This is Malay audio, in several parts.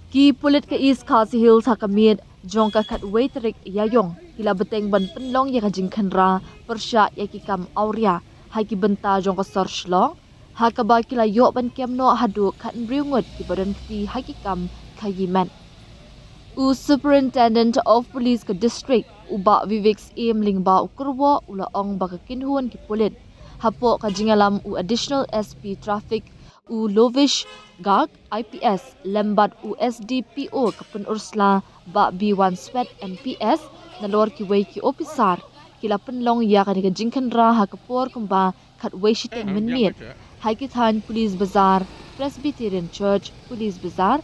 Ki pulit ke East Khasi Hills hakamid jong ka khat waitrik yayong kila beteng ban penlong ya ka jingkhynra persya ya ki kam auria hai ki bynta jong ka sor Shillong ha ka ba kila yo ban kem no hadu khat ngut ki badan fi hai ki kam khayiman u superintendent of police ka district uba Vivek's aim lingba ukurwo ula ong ba ka kinhun ki pulit hapo ka jingalam u additional SP traffic u Lovish Gag IPS lembat u SDPO kapun ursla ba B1 Sweat NPS nalor ki wei ki officer kila penlong ya ka ni jingkhynra ha kapor kumba khat wei shiteng minit hai ki than police bazar Presbyterian Church police bazar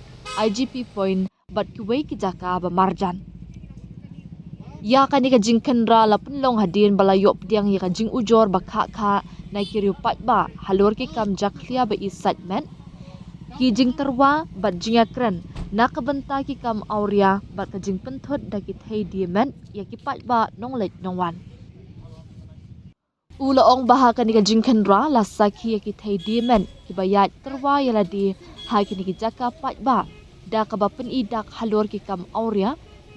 IGP point bat ki wei ki jaka ba marjan ya ka ni jingkhynra la penlong hadin balayo pdiang ya ka jing ujor ba kha nai ki riu pat ba halor ki kam jaklia ba excitement ki jing terwa bat jingakran nak benta ki kam auria bat ka jing penthot da ki thei diamond ya ki pat ba nonglek nongwan ula ong baha ka ni jingkhynra la sakhi ya ki thei diamond ki bayat terwa ya la di ha ki ni jaka pat ba da ka ba pen idak halor ki kam auria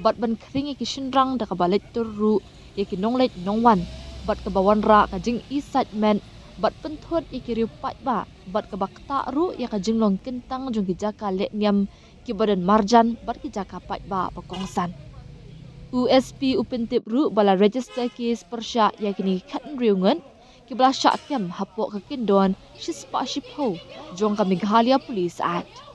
bat ban khring ya ki shinrang da ka balet turru ya ki nonglek nongwan bat ka bawanra ka jing excitement bat penthot ikiriu pat ba bat ka bakta ru ya ka jinglong kentang jong ki jaka le nyam ki badan marjan bat ki jaka pat ba pakongsan USP upentip ru bala register case persya ya kini khatn riungan ki bala syak kem hapo ka kindon shispa shipho jong ka Meghalaya Police Act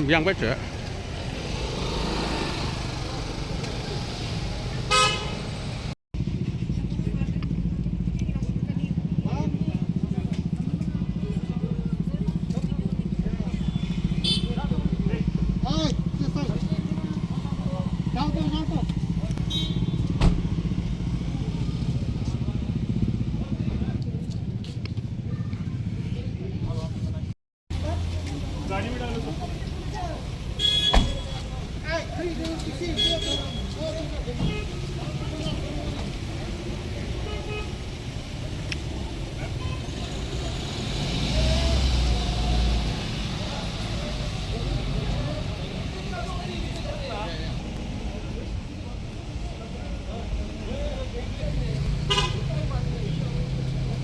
Yang baca. Down.